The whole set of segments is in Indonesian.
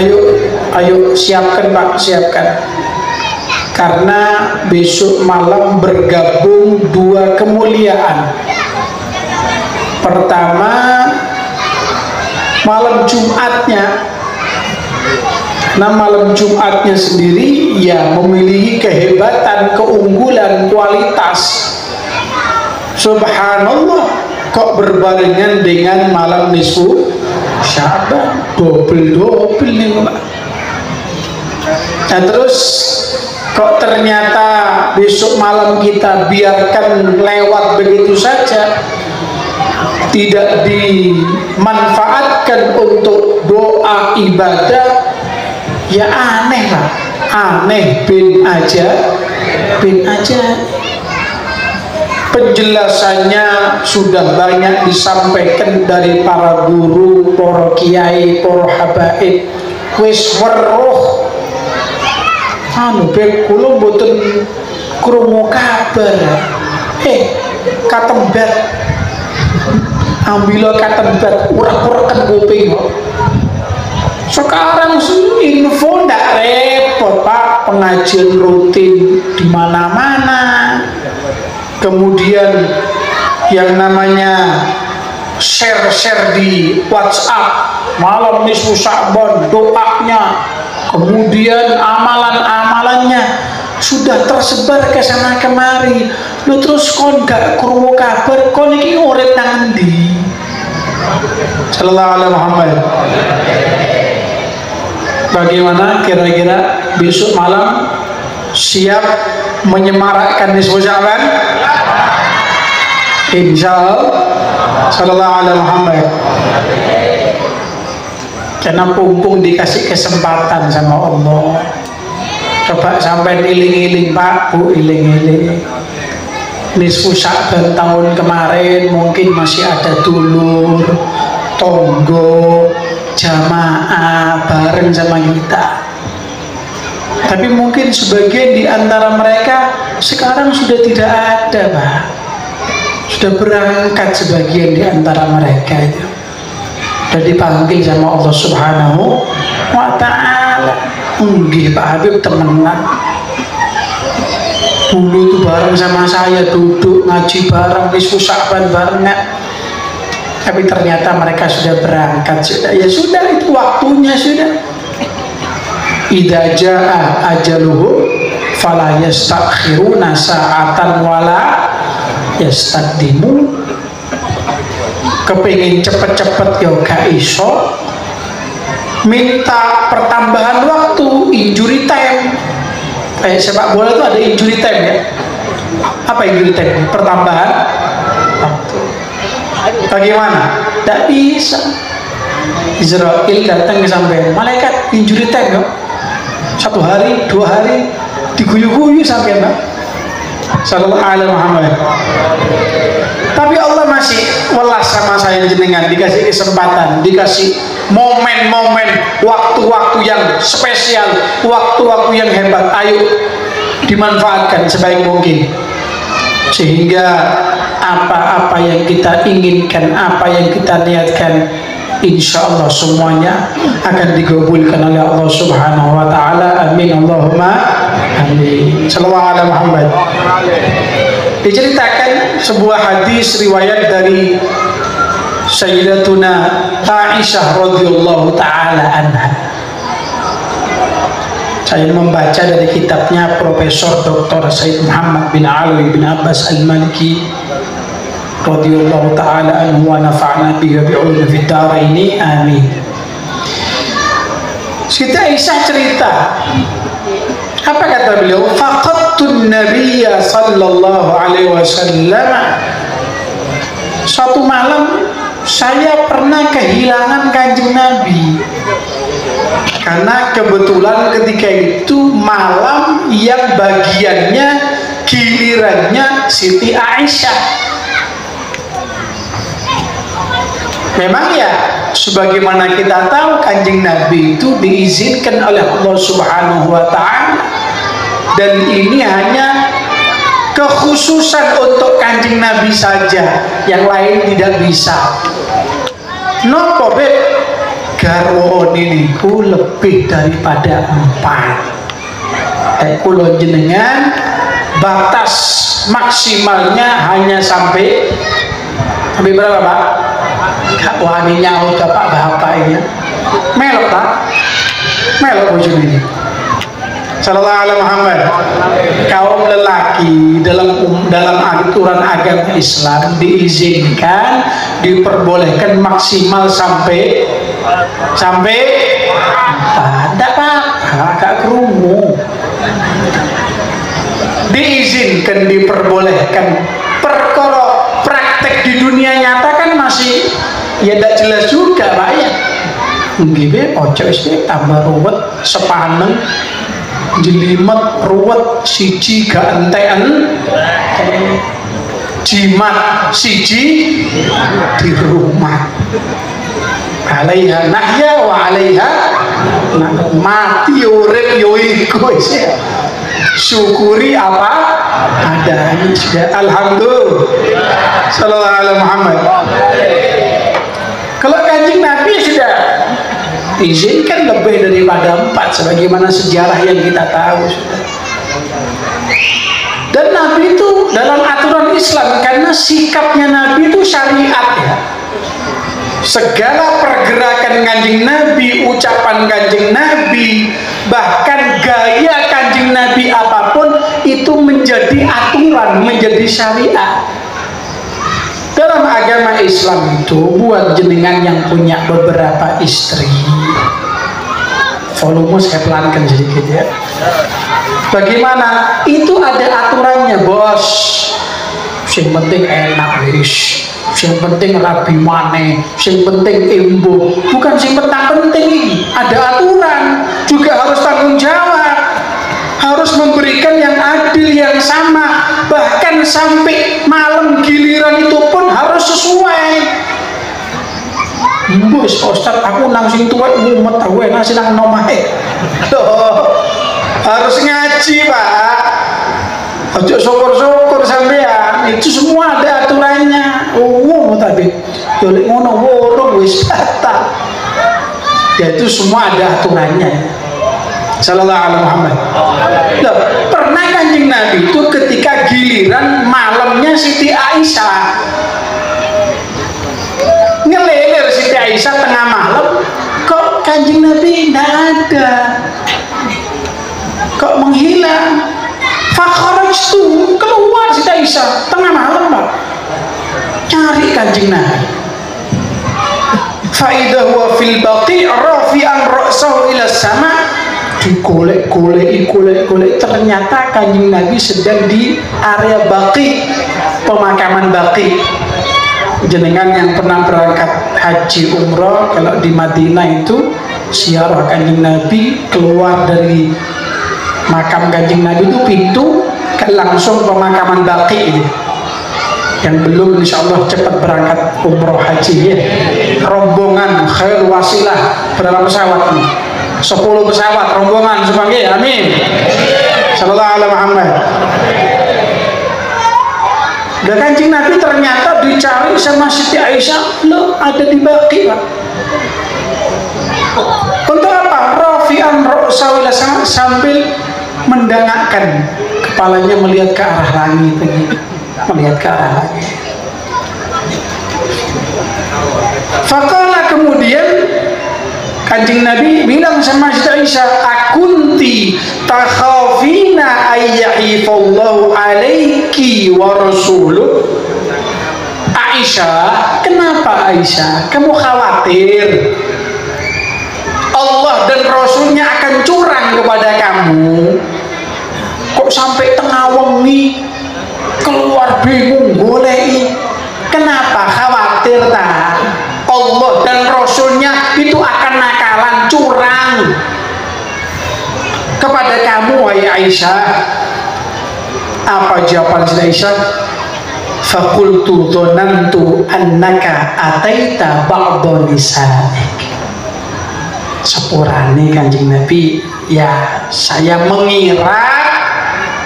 Ayo siapkan Pak, siapkan. Karena besok malam bergabung dua kemuliaan. Pertama, malam Jumatnya. Nah, malam Jumatnya sendiri ya memiliki kehebatan, keunggulan, kualitas. Subhanallah, kok berbarengan dengan malam nisfu Sya'ban, double nih Pak. Nah terus kok ternyata besok malam kita biarkan lewat begitu saja, tidak dimanfaatkan untuk doa ibadah, ya aneh lah, aneh bin aja. Penjelasannya sudah banyak disampaikan dari para guru, para kiai, para habaib. Wis weruh anu bek kula mboten krungu kabar. Katembat. Ambila katembat urak-uraken kuping kok. Sekarang info ndak repot Pak, pengajian rutin di mana-mana. Kemudian yang namanya share di WhatsApp, malam nisfu Sya'ban doanya, kemudian amalan-amalannya sudah tersebar ke sana kemari. Lu terus kon gak krungu kabar, kon iki urip nang ndi? Sallallahu alaihi Muhammad. Bagaimana kira-kira besok malam siap menyemarakkan nisfu Sya'ban? Insyaallah. Sallallahu alaihi Muhammad. Karena pumpung dikasih kesempatan sama Allah. Coba sampai iling-iling Pak, Bu, iling-iling. Nisfu Sya'ban tahun kemarin mungkin masih ada dulur, tonggo, jamaah bareng sama kita. Tapi mungkin sebagian di antara mereka sekarang sudah tidak ada Pak. Sudah berangkat sebagian di antara mereka itu. Sudah dipanggil sama Allah Subhanahu wa ta'ala. Nggih Pak Habib temenan. Dulu itu bareng sama saya duduk ngaji bareng, nisfu Sya'ban barengan. Tapi ternyata mereka sudah berangkat sudah. Ya sudah, itu waktunya sudah. Idza jaa ajaluhu fala yastakhiruna sa'atan wala yastaqdimu. Kepingin cepet-cepet ya gak iso, minta pertambahan waktu, injury time. Sepak bola itu ada injury time ya. Apa injury time? Pertambahan waktu. Bagaimana? Tidak bisa. Israel datang ke sampai malaikat injury time ya. 1 hari, 2 hari diguyu-guyu sampai Pak. Sallallahu alaihi Muhammad. Tapi Allah masih welas sama saya jenengan, dikasih kesempatan, dikasih momen-momen, waktu-waktu yang spesial, waktu-waktu yang hebat. Ayo dimanfaatkan sebaik mungkin, sehingga apa-apa yang kita inginkan, apa yang kita niatkan, insya Allah semuanya akan digabulkan oleh Allah Subhanahu wa ta'ala. Amin Allahumma amin. Sallallahu alaihi Muhammad. Diceritakan sebuah hadis riwayat dari Sayyidatuna Aisyah radhiyallahu ta'ala anha. Saya membaca dari kitabnya Profesor Dr. Said Muhammad bin Alwi bin Abbas Al-Maliki radhiyallahu ta'ala anhu wa nafa'na bihi wa bi'ulumihi fid dharaini amin. Siti Aisyah cerita, apa kata beliau? Faqadtun nabiyya sallallahu alaihi wasallam. Suatu malam saya pernah kehilangan Kanjeng Nabi, karena kebetulan ketika itu malam yang bagiannya gilirannya Siti Aisyah. Memang ya, sebagaimana kita tahu Kanjeng Nabi itu diizinkan oleh Allah Subhanahu wa ta'ala, dan ini hanya kekhususan untuk Kanjeng Nabi saja, yang lain tidak bisa. Nopo Beb? garwane niku lebih daripada 4. Kula jenengan batas maksimalnya hanya sampai berapa Pak? Gak wani nyaut bapak-bapak ini. Melok Pak. Melok bojone ini. Sallallahu alaihi Muhammad. Kaum lelaki dalam aturan agama Islam diizinkan, diperbolehkan maksimal sampai 4. Tidak apa-apa, gak kerungu. Diizinkan, diperbolehkan. Perkara praktek di dunia nyata kan masih ya tidak jelas juga Pak ya. Nggih ojo iki tambah ruwet sepaneng jelimet ruwet siji gak entekan jimat siji di rumah. Alaiha nahya wa alaiha mati urip yo iku syukuri apa adanya sudah. Alhamdulillah. Sallallahu alaihi Muhammad. Kalau Kanjeng Nabi sudah izinkan lebih daripada 4 sebagaimana sejarah yang kita tahu sudah. Dan Nabi itu dalam aturan Islam karena sikapnya Nabi itu syariat ya. Segala pergerakan Kanjeng Nabi, ucapan Kanjeng Nabi, bahkan gaya Kanjeng Nabi apapun itu menjadi aturan, menjadi syariat. Dalam agama Islam itu buat jenengan yang punya beberapa istri, volume saya pelankan sedikit ya. Bagaimana? Itu ada aturannya bos. Yang penting enak wis. Yang penting rabi maneh, yang penting embo. Bukan yang penting ini. Ada aturan, juga harus tanggung jawab. Harus memberikan yang adil, yang sama. Bahkan sampai malam giliran itu pun harus sesuai. Bos, Ustaz, aku nang sing tuwek mumet aku enak sing nang omahe. Harus ngaji, Pak. Ojo syukur-syukur sampean. Itu semua ada aturannya. Tapi yo lek ngono wurung wis batal. Ya itu semua ada aturannya. Sallallahu alaihi Muhammad. Loh, pernah Kanjeng Nabi itu ketika giliran malamnya Siti Aisyah ngelelir Siti Aisyah tengah malam, kok Kanjeng Nabi tidak ada, kok menghilang. Fakharajtu, keluar Siti Aisyah tengah malam Pak, cari Kanjeng Nabi. Faidah huwa fil baqi' rafi'an ra'sahu ila sama. Digolek-golek, ternyata Kanjeng Nabi sedang di area Baqi, pemakaman Baqi. Jenengan yang pernah berangkat haji umroh, kalau di Madinah itu ziarah Kanjeng Nabi, keluar dari makam Kanjeng Nabi itu pintu kan langsung pemakaman Baqi ini. Yang belum insya Allah cepat berangkat umroh haji ya. Rombongan khair wasilah berapa pesawat nih? 10 pesawat rombongan sebagai amin. Sallallahu alaihi Muhammad. Dan Kanjeng Nabi ternyata dicari sama Siti Aisyah, lo ada di Baqi Pak. Untuk apa? Rafi'an ra'sahu ila sama, sambil mendangakkan kepalanya melihat ke arah langit begitu. Melihat ke arah langit. Faqala, kemudian Kanjeng Nabi bilang sama Siti Aisyah, akunti takhafina ayyahifallahu alaiki wa rasuluh. Aisyah, kenapa Aisyah? Kamu khawatir Allah dan Rasulnya akan curang kepada kamu? Kok sampai tengah wengi keluar bingung golei? Kenapa khawatir tak? Allah dan Rasulnya itu akan nakalan, curang kepada kamu wahai Aisyah. Apa jawaban Aisyah? Fakultu dhonantu annaka ataita ba'dha nisa'ik. Sepurane Kanjeng Nabi, ya saya mengira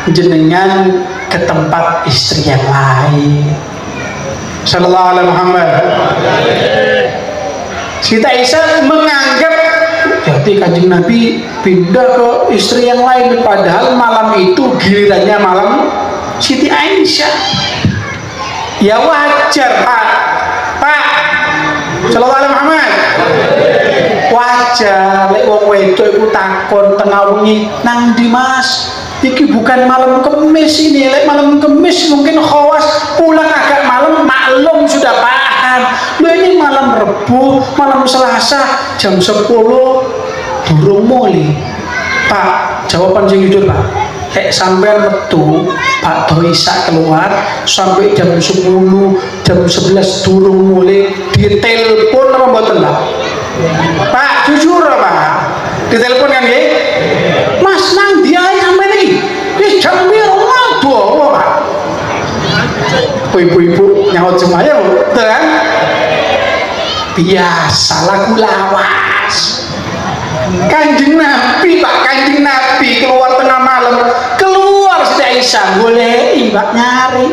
jenengan ke tempat istri yang lain. Sallallahu alaihi Muhammad. Siti Aisyah menganggap jadi Kanjeng Nabi pindah ke istri yang lain, padahal malam itu gilirannya malam Siti Aisyah. Ya wajar Pak Sallallahu Alaihi Muhammad, wajar lek wong wedok iku takon tengah wengi, nang ndi Mas? Iki bukan malam Kemis ini, lek malam Kemis mungkin khawas pulang agak malam, maklum sudah paham. Lo ini malam Rebu, malam Selasa jam 10 durung mulai. Pak, jawaban sing jujur Pak. Lek sampean metu Pak Doisa keluar sampai jam 10, jam 11 durung mulai, ditelepon apa mboten Pak? Pak, jujur Pak. Ditelepon kan nggih? Mas nang dia sampean iki? Wis jam piro ngopo Pak? Ibu-ibu nyaut semuanya betul kan? Biasa lagu lawas. Kanjeng Nabi Pak, Kanjeng Nabi keluar tengah malam, keluar Siti Aisyah goleki Mbak nyari.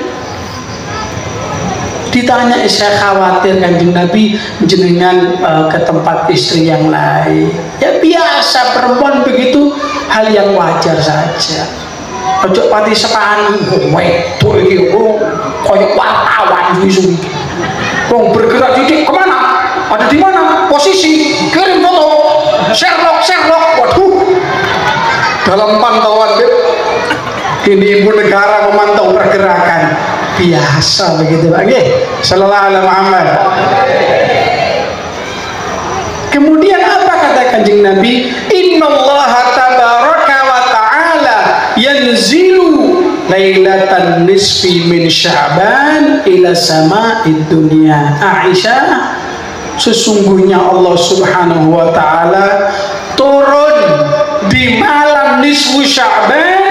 Ditanya, saya khawatir Kanjeng Nabi jenengan ke tempat istri yang lain. Ya biasa, perempuan begitu, hal yang wajar saja. Ojo pati sepaan wedok iki koyo wartawan isu. Wong bergerak didik kemana? Ada di mana? Posisi, kirim foto. Sherlock. Waduh. Dalam pantauan ini ibu negara memantau pergerakan. Biasa begitu Pak nggih. Sallallahu alaihi Muhammad. Kemudian apa kata Kanjeng Nabi? Innallaha tabaraka wa ta'ala yanzilu lailatan nisfi min Sya'ban ila sama'id dunya. Aisyah, sesungguhnya Allah Subhanahu wa ta'ala turun di malam nisfu Sya'ban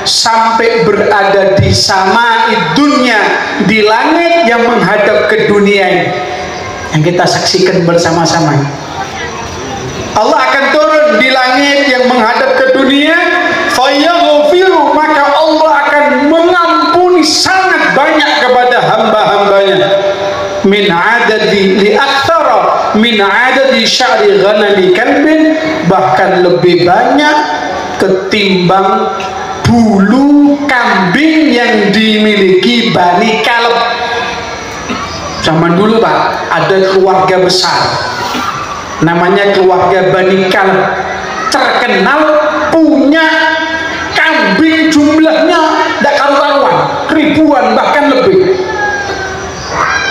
sampai berada di sama'id dunya, di langit yang menghadap ke dunia ini yang kita saksikan bersama-sama. Allah akan turun di langit yang menghadap ke dunia, fayaghfiru, maka Allah akan mengampuni sangat banyak kepada hamba-hambanya, min adadi li aktsara min adadi sya'ri ghanami kalbin, bahkan lebih banyak ketimbang bulu kambing yang dimiliki Bani Kalb. Zaman dulu Pak, ada keluarga besar namanya keluarga Bani Kalb, terkenal punya kambing jumlahnya tidak karu-karuan, ribuan bahkan lebih.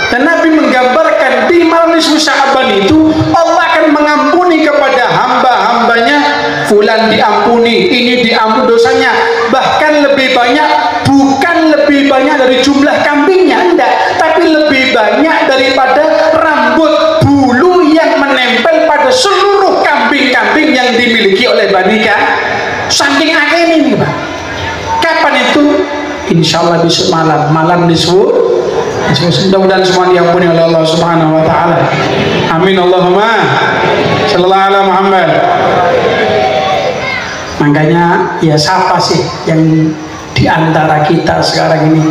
Dan Nabi menggambarkan di malam nisfu Sya'ban itu Allah akan mengampuni kepada hamba-hambanya, fulan diampuni, ini diampuni dosanya, bahkan lebih banyak, bukan lebih banyak dari jumlah kambingnya, enggak, tapi lebih banyak daripada rambut bulu yang menempel pada seluruh kambing-kambing yang dimiliki oleh Bani Kalb. Saking akhir ini Pak. Kapan itu? Insya Allah besok malam nisfu. Mudah-mudahan semua diampuni oleh Allah Subhanahu wa ta'ala. Amin Allahumma sallallahu alaihi Muhammad. Makanya ya siapa sih yang diantara kita sekarang ini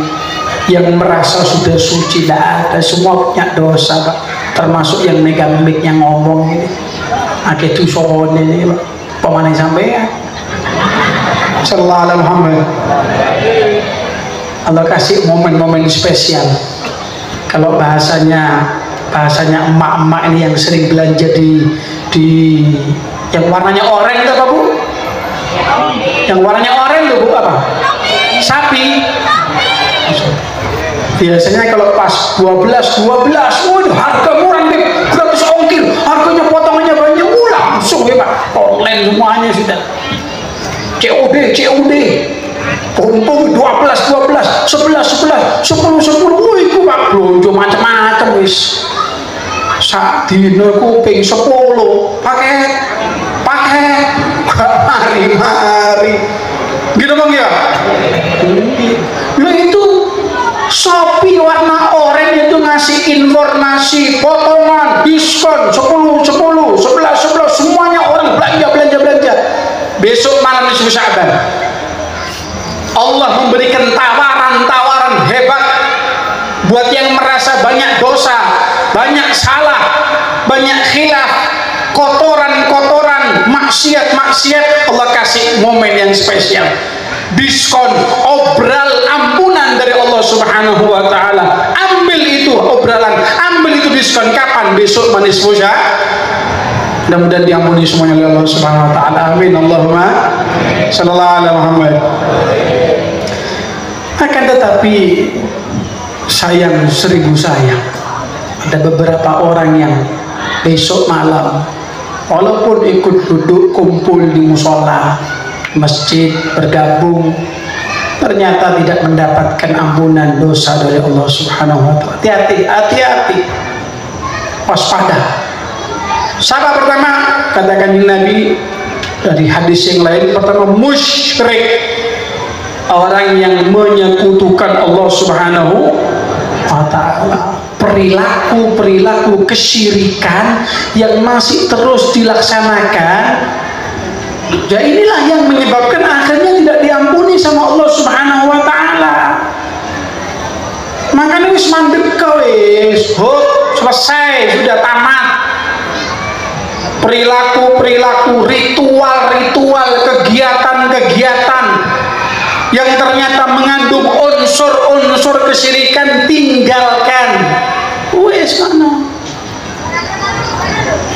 yang merasa sudah suci? Tidak ada, semua punya dosa Pak, termasuk yang megang mic, yang ngomong ini akhirnya sohon ini Pak, pemana sampai ya sallallahu alaihi Muhammad. Allah kasih momen-momen spesial. Kalau bahasanya emak-emak ini yang sering belanja di yang warnanya oranye itu apa Bu? Yang warnanya oranye itu Bu apa? Sapi. Biasanya kalau pas 12, waduh harga murah nih, gratis ongkir, harganya potongannya banyak, langsung ya Pak, online semuanya sudah. COD. Kumpul 12, 11, 10, wih ku Pak belanja macam-macam wis. Sak dina ku ping 10 paket. Mari. Gitu Bang ya? Lo itu Shopee warna oranye itu ngasih informasi potongan, diskon 10, 11, semuanya orang belanja. Besok malam nisfu Sya'ban Allah memberikan tawaran hebat Buat yang merasa banyak dosa, banyak salah, banyak khilaf, kotoran-kotoran, maksiat-maksiat, Allah kasih momen yang spesial, diskon, obral ampunan dari Allah Subhanahu wa Ta'ala. Ambil itu obralan, ambil itu diskon. Kapan? Besok manis muja. Mudah-mudahan diampuni semuanya oleh Allah Subhanahu wa Ta'ala. Amin. Allahumma sallallahu alaihi Muhammad. Akan tetapi sayang, seribu sayang, ada beberapa orang yang besok malam walaupun ikut duduk kumpul di musola masjid bergabung, ternyata tidak mendapatkan ampunan dosa dari Allah Subhanahu wa Ta'ala. Hati-hati, hati-hati, waspada. Siapa pertama? Katakan Nabi dari hadis yang lain, pertama musyrik, orang yang menyekutukan Allah Subhanahu wa Ta'ala. Perilaku-perilaku kesyirikan yang masih terus dilaksanakan, ya inilah yang menyebabkan akhirnya tidak diampuni sama Allah Subhanahu wa Ta'ala. Makanya wis mandek wis, selesai, sudah tamat. Perilaku-perilaku, ritual-ritual, kegiatan-kegiatan yang ternyata mengandung unsur-unsur kesyirikan, tinggalkan. Wes mana?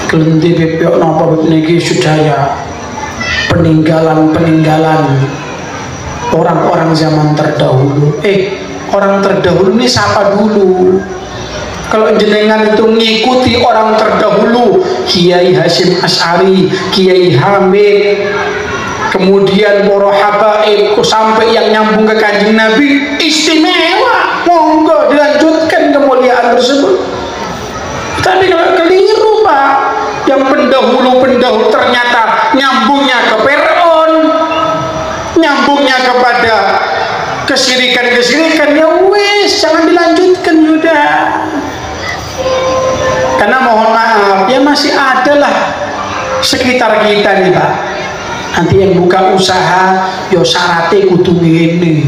Kelenti bebek napa niki sudah ya, peninggalan orang-orang zaman terdahulu. Orang terdahulu ini siapa dulu? Kalau jenengan itu mengikuti orang terdahulu, Kiai Hasyim Asy'ari, Kiai Hamid, kemudian para habaib sampai yang nyambung ke Kanjeng Nabi, istimewa, monggo dilanjutkan kemuliaan tersebut. Tapi kalau keliru Pak, yang pendahulu ternyata nyambungnya ke Fir'aun, nyambungnya kepada kesyirikan, ya wis, jangan dilanjutkan sudah. Karena mohon maaf, ya masih adalah sekitar kita nih Pak. Nanti yang buka usaha, yo syaratnya kudu ngene.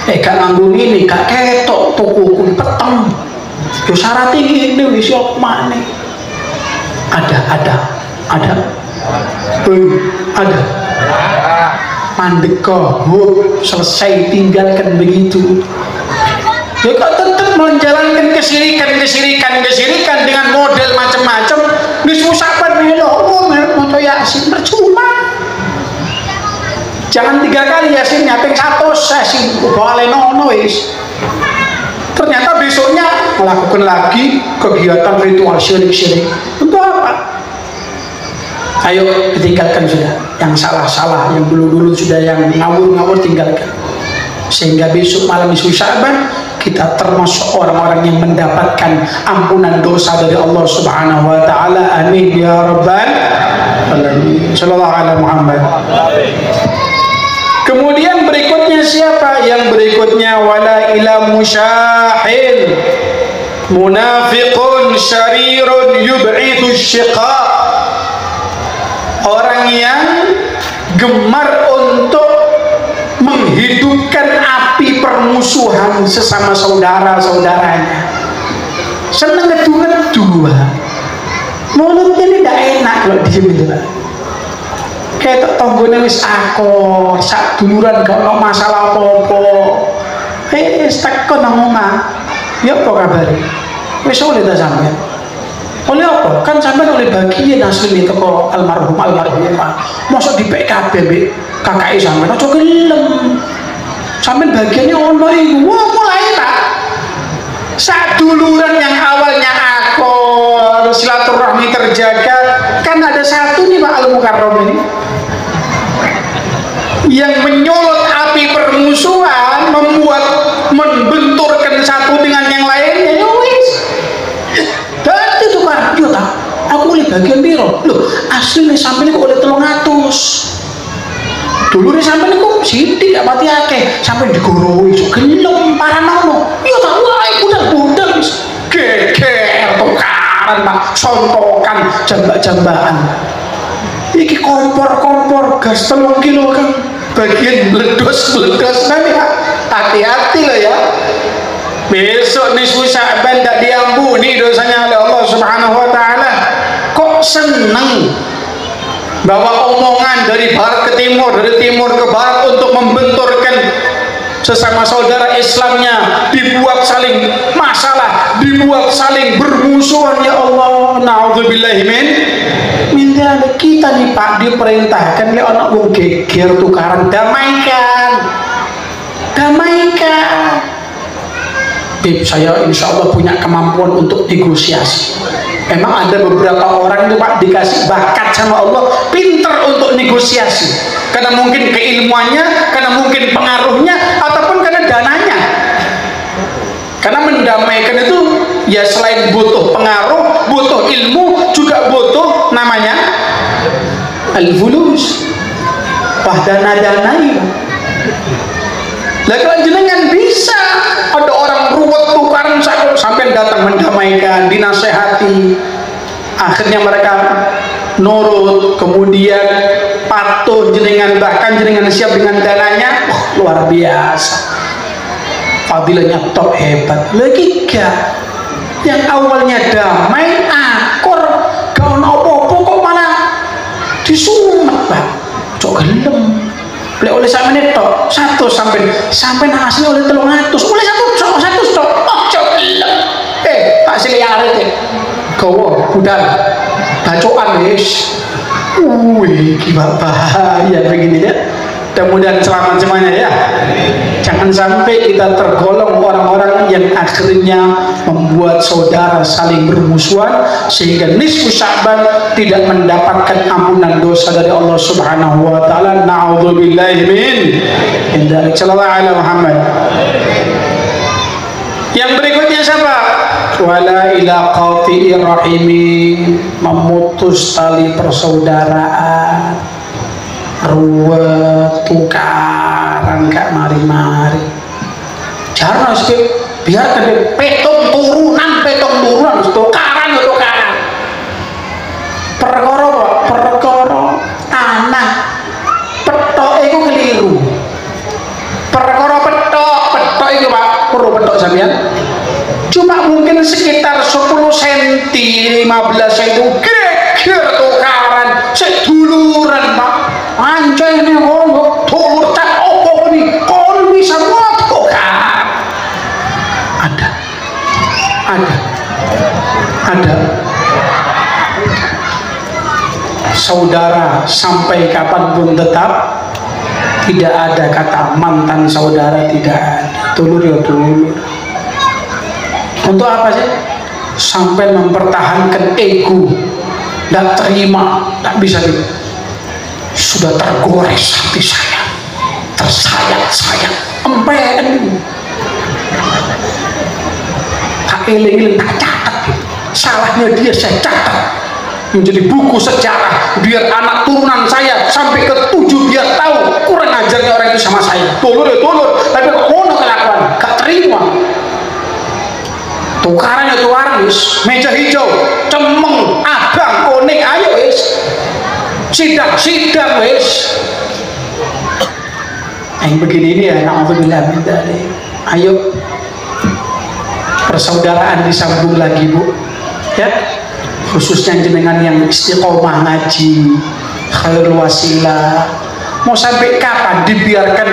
Gak nganggo ngene, gak ketok toko kun peteng. Yo syaratnya ngene wis yo maneh. Ada. Ada. Mandek kok, selesai, tinggalkan begitu. Ya kok tetap menjalankan kesirikan dengan model macam-macam. Disusapan melo, mau Yasin percuma. Jangan 3 kali Yasin, nyapeng 100 Yasin boleh nono wis. Ternyata besoknya melakukan lagi kegiatan ritual syirik. Untuk apa? Ayo ditinggalkan sudah. Yang salah-salah, yang dulu-dulu sudah yang ngawur-ngawur tinggalkan. Sehingga besok malam isu Sya'ban kita termasuk orang-orang yang mendapatkan ampunan dosa dari Allah Subhanahu wa Ta'ala. Amin ya rabbal alamin. Sallallahu alaihi Muhammad. Kemudian berikutnya siapa? Yang berikutnya wala ila musyahil munafiqun syarirun yub'ithu syiqaq. Orang yang gemar untuk menghidupkan api permusuhan sesama saudara-saudaranya. Seneng kedua-kedua. Mulutnya ini tidak enak kalau diem itu Pak. Kayak tonggone wis akor, sak duluran gak ono masalah apa-apa. Tekon nang omah. Ya apa kabare? Wis oleh ta sampean? Oleh apa? Kan sampean oleh bagian asli teko almarhumah. Mosok di PKB mbek kakake sampean aja gelem. Sampean bagiannya ono iku. Wah, mulai Pak. Sak duluran yang awalnya akor, silaturahmi terjaga, kan ada satu nih Pak Al-Mukarram ini yang menyolot api permusuhan, membenturkan satu dengan yang lainnya. Ya wis. Dan itu kan, yo ta, aku oleh bagian piro? Loh, asline sampeyan kok oleh 300. Dulu nih sampeyan kok sithik gak pati akeh, sampeyan digorohi iso gelem paranono. Yo ta, wae budal-budal wis geger tukaran Pak, sontokan, jambak-jambakan. Iki kompor gas 3 kilo kan bagian meledos nanti Pak. Hati-hati loh ya. besok nisfu Sya'ban tak diampuni dosanya oleh Allah Subhanahu wa taala. Kok senang bawa omongan dari barat ke timur, dari timur ke barat untuk membenturkan sesama saudara Islamnya, dibuat saling masalah, dibuat saling bermusuhan. Ya Allah, na'udzubillahi min dzalik. Kita nih Pak diperintahkan oleh anak wong geger tukaran, damaikan. Bib, saya insya Allah punya kemampuan untuk negosiasi. Memang ada beberapa orang itu Pak dikasih bakat sama Allah, pinter untuk negosiasi. Karena mungkin keilmuannya, karena mungkin pengaruhnya, ataupun karena dananya. Karena mendamaikan itu ya selain butuh pengaruh, butuh ilmu, juga butuh namanya al-fulus. Wah, dana-danai. Lah kalau jenengan bisa, ada orang ruwet tukaran sampai datang mendamaikan, dinasehati, akhirnya mereka nurut, kemudian patuh jenengan, bahkan jenengan siap dengan dananya, luar biasa. Fadilahnya top, hebat. Lagi gak, yang awalnya damai, akur, gak apa-apa, kok malah disumet Pak, cok gelem. Oleh sama ini tok, 1 sampai nasi oleh 300, oleh 1 tok, oh coba tak seliarit ya, kau budal, bacoan guys, gimana bahaya begini ya. Mudah-mudahan selamat semuanya ya. Jangan sampai kita tergolong orang-orang yang akhirnya membuat saudara saling bermusuhan sehingga nisfu Sya'ban tidak mendapatkan ampunan dosa dari Allah Subhanahu wa taala. Na'udzubillahi min dzalik. Sallallahu alaihi Muhammad. Yang berikutnya siapa? Wala ila qati'ir rahimi, memutus tali persaudaraan. Ruwet tukaran gak mari-mari. Jarang sih, biarkan dia petong turunan tukaran. Perkara anak petok itu keliru. Perkara petok itu Pak, perlu petok sampean. Cuma mungkin sekitar 10 cm, 15 cm geger tukaran, seduluran Pak. Anjay ini ngomong tulur tak opo nih, kon bisa buat tukar. Ada saudara sampai kapanpun tetap tidak ada kata mantan saudara, tidak ada. Tulur ya tulur. Untuk apa sih? Sampai mempertahankan ego, tidak terima, tak bisa gitu. Sudah tergores hati saya, tersayat-sayat, empen. Tak eling-eling, tak catat gitu. Salahnya dia saya catat menjadi buku sejarah, biar anak turunan saya sampai ke 7 biar tahu kurang ajarnya orang itu sama saya. Tulur ya tulur, tapi kok ngono kelakuan, gak terima. Tukaran ya tukaran wis, meja hijau, cemeng, abang, kuning, ayo wis. Sidang wis. Yang begini ini ya, na'udzubillah min dzalik. Ayo persaudaraan disambung lagi Bu ya, khususnya jenengan yang istiqomah ngaji, khairul wasilah. Mau sampai kapan dibiarkan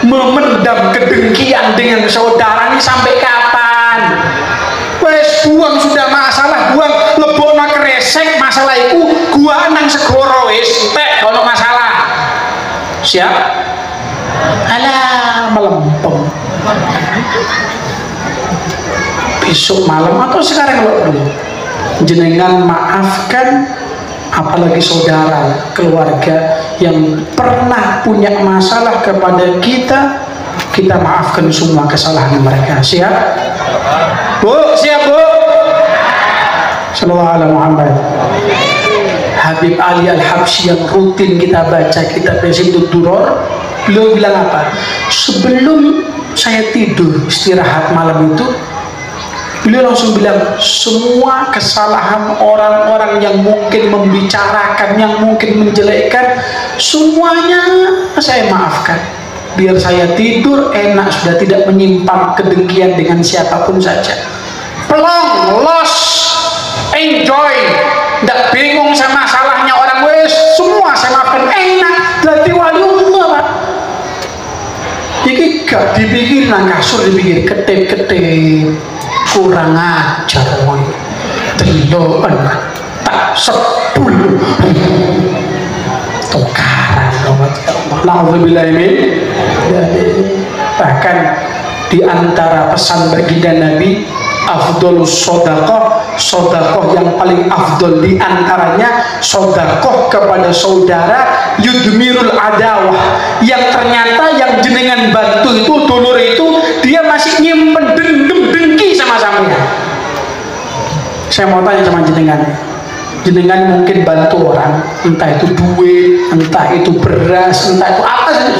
memendam kedengkian dengan saudara ini, sampai kapan? Wes buang sudah masalah, buang lebona kresek masalah itu, gua nang segoro wis tek ono masalah. Siap? Alah melempem. Besok malam atau sekarang kalau perlu jenengan maafkan, apalagi saudara, keluarga yang pernah punya masalah kepada kita, kita maafkan semua kesalahan mereka. Siap? Bu, siap Bu? Sallallahu alaihi Muhammad. Habib Ali Al-Habsyi yang rutin kita baca kitab Hizbut Duror, beliau bilang apa? Sebelum saya tidur istirahat malam itu, beliau langsung bilang semua kesalahan orang-orang yang mungkin membicarakan, yang mungkin menjelekkan, semuanya saya maafkan. biar saya tidur enak, sudah tidak menyimpan kedengkian dengan siapapun saja. Pelong, los, enjoy, tidak bingung sama salahnya orang, wes semua saya maafkan, enak, jadi waliullah Pak. Iki gak dipikir nang kasur, dipikir ketip-ketip, kurang ajar wong. Deloken tak sepuluh tukaran. Alhamdulillah ini. Bahkan di antara pesan baginda Nabi, afdolus sodakoh, sodakoh yang paling afdol di antaranya sodakoh kepada saudara yudmirul adawah, yang ternyata yang jenengan bantu itu, dulur itu, dia masih nyimpen dendam dengki sama sampean. Saya mau tanya sama jenengan, jenengan mungkin bantu orang, entah itu duit, entah itu beras, entah itu apa saja,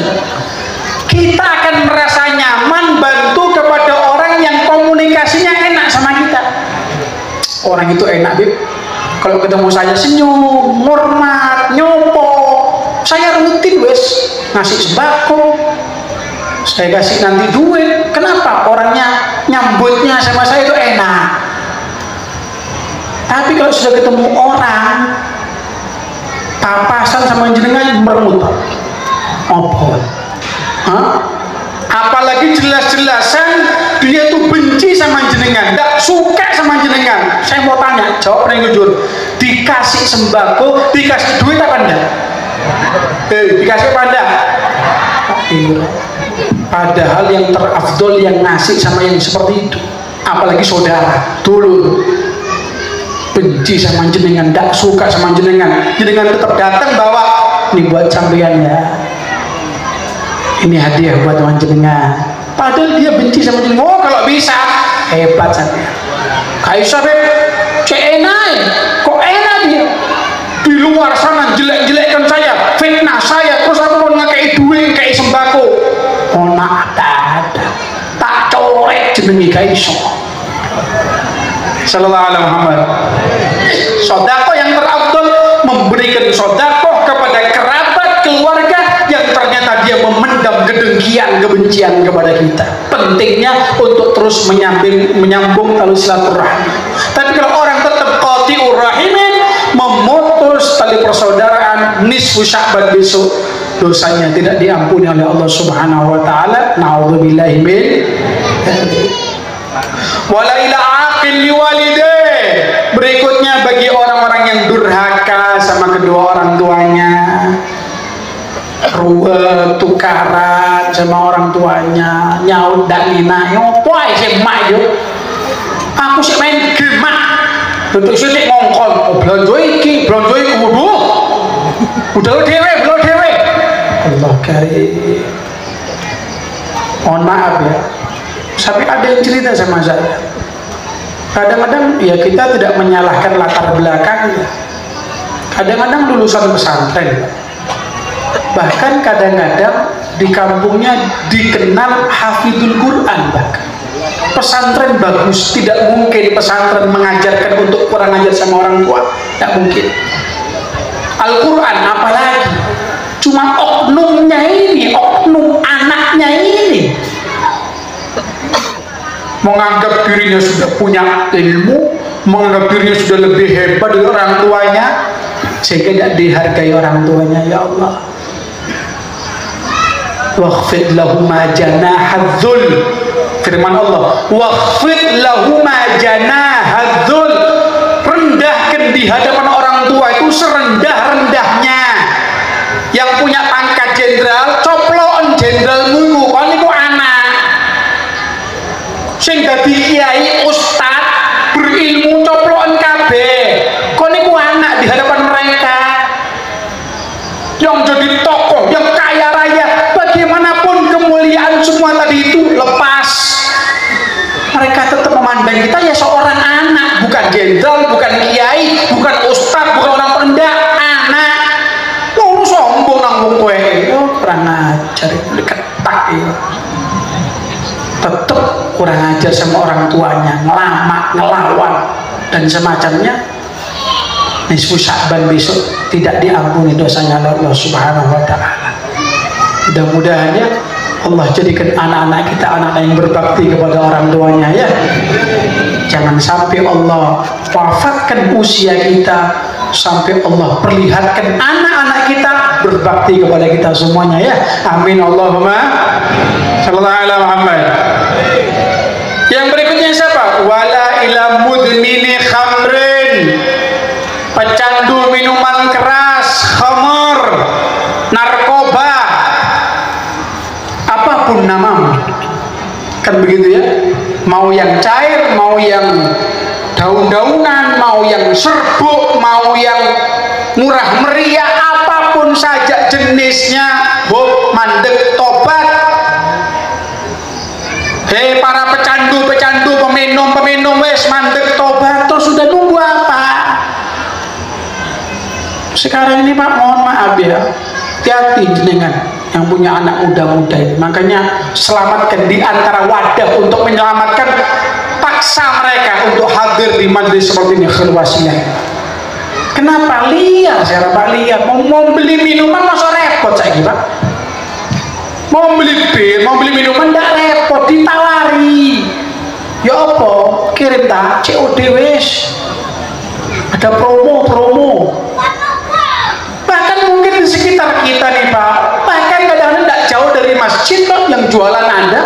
kita akan merasa nyaman bantu kepada orang yang komunikasinya enak sama kita. Orang itu enak, Bib. Kalau ketemu saya senyum, hormat, nyopo, saya rutin wes ngasih sembako, saya kasih nanti duit. Kenapa? Orangnya nyambutnya sama saya itu enak. Tapi kalau sudah ketemu orang papasan sama jenengan meremut, apa? Apalagi jelas-jelasan dia tuh benci sama jenengan, tidak suka sama jenengan. Saya mau tanya, jawab yang jujur. Dikasih sembako, dikasih duit apa enggak? Dikasih apa enggak? Padahal yang terafdol yang ngasih sama yang seperti itu, apalagi saudara dulu benci sama jenengan, tidak suka sama jenengan, jenengan tetap datang bawa ini buat sampean ya, ini hadiah buat teman jenengan, padahal dia benci sama jenengan. Oh kalau bisa hebat sampean. Kaisa Beb, cek enak, kok enak dia di luar sana jelek-jelekkan saya, fitnah saya, terus aku mau ngekei duit, ngekei sembako. Oh nak ada tak corek jenengi Kaisa. Sallallahu alaihi Muhammad. Sodako yang terafdol memberikan sodako kepada kerabat keluarga yang ternyata dia memendam kedengkian, kebencian kepada kita. Pentingnya untuk terus menyambung tali silaturahmi. Tapi kalau orang tetap qati'ur rahimin, memutus tali persaudaraan, nisfu Sya'ban besok, dosanya tidak diampuni oleh Allah Subhanahu wa taala. Na'udzubillahi min wala ila aqil liwalidayh. Berikutnya bagi orang-orang yang durhaka sama kedua orang tuanya, tukaran sama orang tuanya, nyaut dan nina, ngopo ae sik mak yo. Aku sik main game mak. Tutuk sik ngongkon, oh blonjo iki, blonjo iku wuduh. Udah dhewe, belum dhewe. Allah karim. Mohon maaf ya. Tapi ada yang cerita sama saya. Kadang-kadang ya kita tidak menyalahkan latar belakangnya. Kadang-kadang lulusan pesantren, bahkan kadang-kadang di kampungnya dikenal hafidul Quran. Bahkan pesantren bagus, tidak mungkin pesantren mengajarkan untuk kurang ajar sama orang tua, tidak mungkin. Al-Quran apalagi, cuma oknumnya ini, oknum anaknya ini menganggap dirinya sudah punya ilmu, menganggap dirinya sudah lebih hebat dari orang tuanya, sehingga tidak dihargai orang tuanya. Ya Allah, wakhfid lahuma janahadzul, firman Allah, wakhfid lahuma janahadzul, rendahkan di hadapan orang tua itu serendah-rendahnya. Yang punya pangkat jenderal, coploan jenderalmu kan itu anak sing dadi kiai ustad berilmu coploan kabeh, kon niku anak di hadapan mereka yang jadi tokoh, yang kaya raya, bagaimanapun kemuliaan semua tadi itu lepas, mereka tetap memandang kita ya seorang anak, bukan jenderal, bukan kiai, bukan ustad, bukan orang rendah, anak. Mau sombong nang wong kowe, yo kurang ajar, ketak ya. Tetap kurang ajar sama orang tuanya, ngelamak, ngelawan dan semacamnya. Nisfu Sya'ban besok tidak diampuni dosanya Allah Subhanahu wa taala. Mudah-mudahannya Allah jadikan anak-anak kita anak-anak yang berbakti kepada orang tuanya ya. Jangan sampai Allah wafatkan usia kita sampai Allah perlihatkan anak-anak kita berbakti kepada kita semuanya ya. Amin Allahumma sallallahu alaihi Muhammad. Yang berikutnya siapa? Wala ila mudmini khamrin, pecandu minuman keras, khamar, narkoba, apapun namamu, kan begitu ya. Mau yang cair, mau yang daun-daunan, mau yang serbuk, mau yang murah meriah, apapun saja jenisnya, mandek tobat. Hei para pecandu, peminum, wes mandek tobat, terus sudah nunggu apa? Sekarang ini Pak, mohon maaf ya, hati-hati dengan yang punya anak muda-muda ini. Makanya selamatkan di antara wadah untuk menyelamatkan, paksa mereka untuk hadir di majelis seperti ini, khilwasilah. Kenapa? Liar, saya Pak, liar. Mau beli minuman masa repot saya Pak. Mau beli bir, mau beli minuman tidak repot, ditawari. Ya apa? Kirim tak COD wes. Ada promo. Bahkan mungkin di sekitar kita nih Pak, bahkan kadang-kadang tidak jauh dari masjid kok yang jualan ada.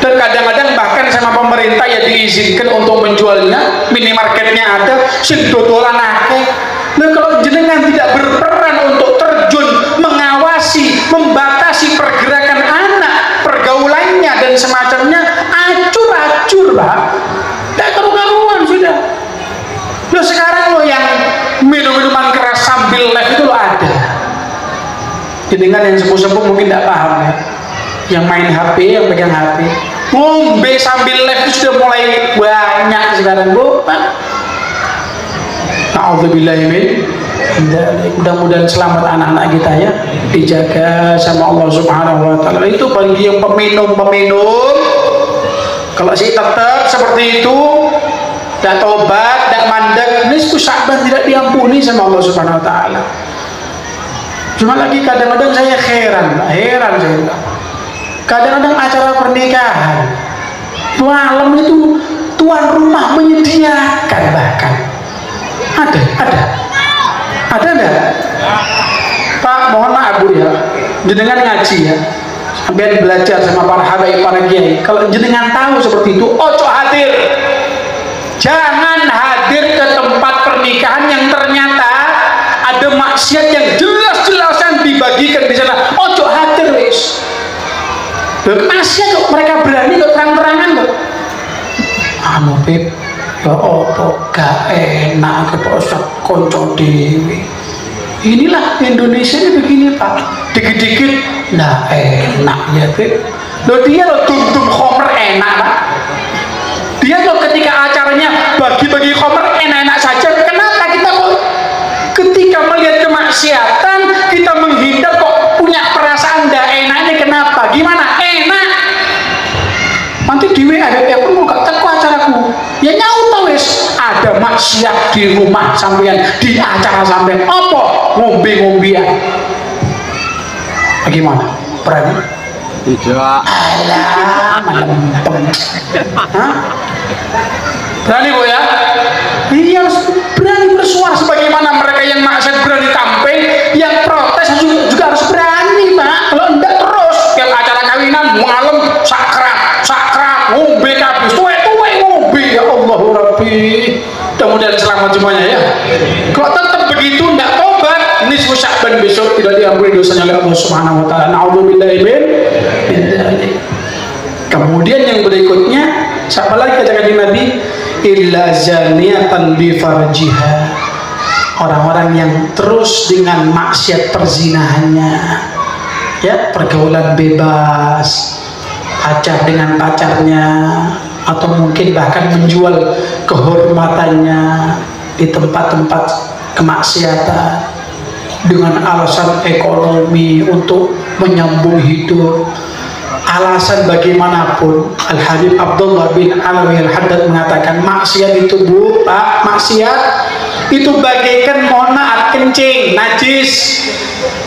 Dan kadang-kadang bahkan sama pemerintah ya diizinkan untuk menjualnya, minimarketnya ada, sing dodolan akeh. Nah kalau jenengan tidak berperan untuk terjun, mengawasi, membatasi pergerakan anak, pergaulannya dan semacamnya, acur Pak. Tidak karu-karuan sudah. Loh sekarang lo yang minum-minuman keras sambil live itu lo ada. Jenengan yang sepuh-sepuh mungkin tidak paham ya. Yang main HP, yang pegang HP, ngombe sambil live itu sudah mulai banyak sekarang Bu Pak. Na'udzubillahimin. Mudah-mudahan selamat anak-anak kita ya, dijaga sama Allah Subhanahu wa ta'ala. Itu bagi yang peminum, kalau sih tetap seperti itu, tidak tobat, tidak mandek, nisfu Sya'ban tidak diampuni sama Allah Subhanahu wa ta'ala. Cuma lagi kadang-kadang saya heran saya. Kadang-kadang acara pernikahan malam itu tuan rumah menyediakan, bahkan ada enggak? Pak, mohon maaf Bu ya, jenengan ngaji ya, sampai belajar sama para habaib, para kiai. Kalau jenengan tahu seperti itu, ojo hadir. Jangan hadir ke tempat pernikahan yang ternyata ada maksiat yang jelas-jelasan dibagikan di sana. Ojo hadir wis. Maksiat kok mereka berani kok terang-terangan kok. Beb, ya apa gak enak keposak konco dewi. Inilah Indonesia ini begini Pak, dikit-dikit nah enak ya Beb. Loh dia lo dum-dum khomer enak Pak. Dia loh ketika acaranya bagi-bagi khomer enak-enak saja. Kenapa kita kok ketika melihat kemaksiatan kita menghindar kok punya perasaan gak enaknya? Kenapa? Gimana? Enak. Nanti di WA pun gak teko acaraku. Ya nyauta wis ada maksiat di rumah sampean, di acara sampean. Apa? Ngombe-ngombean. Bagaimana? Berani? Tidak. Alah, melempem. Berani Bu ya? Ini harus berani bersuara sebagaimana mereka yang maksiat berani tampil, yang protes juga harus berani Pak. Kalau enggak terus tiap acara kawinan malam sakrat ngombe kabeh, tuwe ngombe. Ya Allah Rabbi, mudah-mudahan selamat semuanya ya. Kalau tetap begitu enggak tobat, nisfu Sya'ban besok tidak diampuni dosanya oleh Allah Subhanahu wa taala. Na'udzubillahi min dzalik. Kemudian yang berikutnya, siapa lagi kata kanjeng Nabi? Illa zaniatan bi farjiha. Orang-orang yang terus dengan maksiat perzinahannya, ya, pergaulan bebas, pacar dengan pacarnya, atau mungkin bahkan menjual kehormatannya di tempat-tempat kemaksiatan dengan alasan ekonomi untuk menyambung hidup, alasan bagaimanapun. Al-Habib Abdullah bin Alawi Al-Haddad mengatakan maksiat itu Bu Pak, maksiat itu bagaikan mohon maaf kencing najis.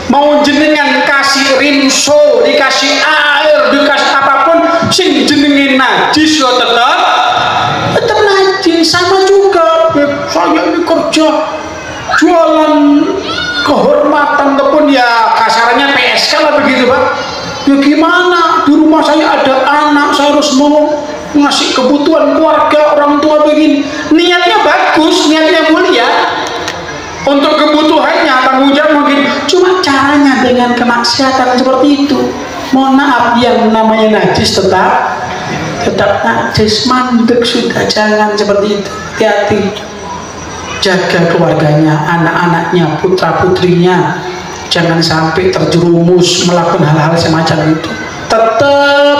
mau jenengan kasih rinso, dikasih air, dikasih apapun, sing jenengin najis yo tetap najis. Sama juga saya ini kerja jualan kehormatan ataupun ya kasarannya PSK lah begitu Pak. Ya gimana, di rumah saya ada anak, saya harus mau ngasih kebutuhan keluarga orang tua begini. Niatnya bagus, niatnya mulia untuk kebutuhannya, tanggung jawab mungkin, cuma caranya dengan kemaksiatan seperti itu. Mohon maaf, yang namanya najis tetap najis, mandek sudah, jangan seperti itu. Hati-hati, jaga keluarganya, anak-anaknya, putra putrinya, jangan sampai terjerumus melakukan hal-hal semacam itu. Tetap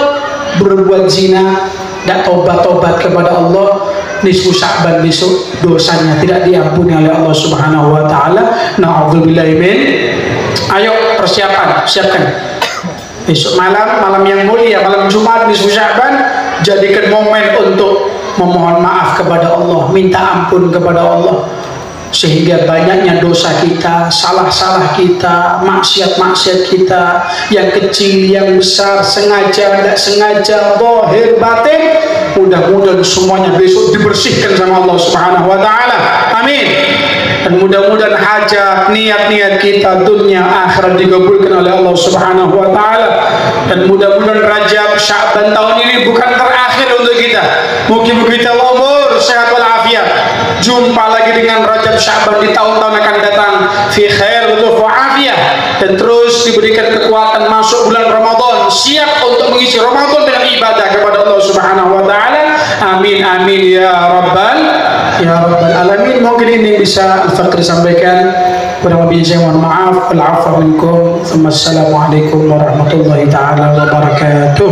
berbuat zina, tidak tobat kepada Allah, nisfu Sya'ban besok dosanya tidak diampuni oleh Allah Subhanahu wa taala. Na'udzubillahi min. Ayo persiapan, siapkan. Besok malam yang mulia, malam Jumat nisfu Sya'ban, jadikan momen untuk memohon maaf kepada Allah, minta ampun kepada Allah, sehingga banyaknya dosa kita, salah-salah kita, maksiat-maksiat kita, yang kecil, yang besar, sengaja, tidak sengaja, zahir, batin, mudah-mudahan semuanya besok dibersihkan sama Allah Subhanahu wa taala. Amin. Dan mudah-mudahan hajat, niat-niat kita dunia akhirat dikabulkan oleh Allah Subhanahu wa taala. Dan mudah-mudahan Rajab Sya'ban tahun ini bukan terakhir untuk kita. Mungkin kita umur sehat walafiat, jumpa lagi dengan Rajab Sya'ban di tahun-tahun akan datang, fi khair wa afiyah, dan terus diberikan kekuatan masuk bulan Ramadan, siap untuk mengisi Ramadan dengan ibadah kepada Allah Subhanahu wa taala. Amin amin ya rabbal alamin. Mungkin ini bisa Al-Fakir sampaikan, kurang lebih saya mohon maaf. Wal 'afwa minkum. Assalamualaikum warahmatullahi taala wabarakatuh.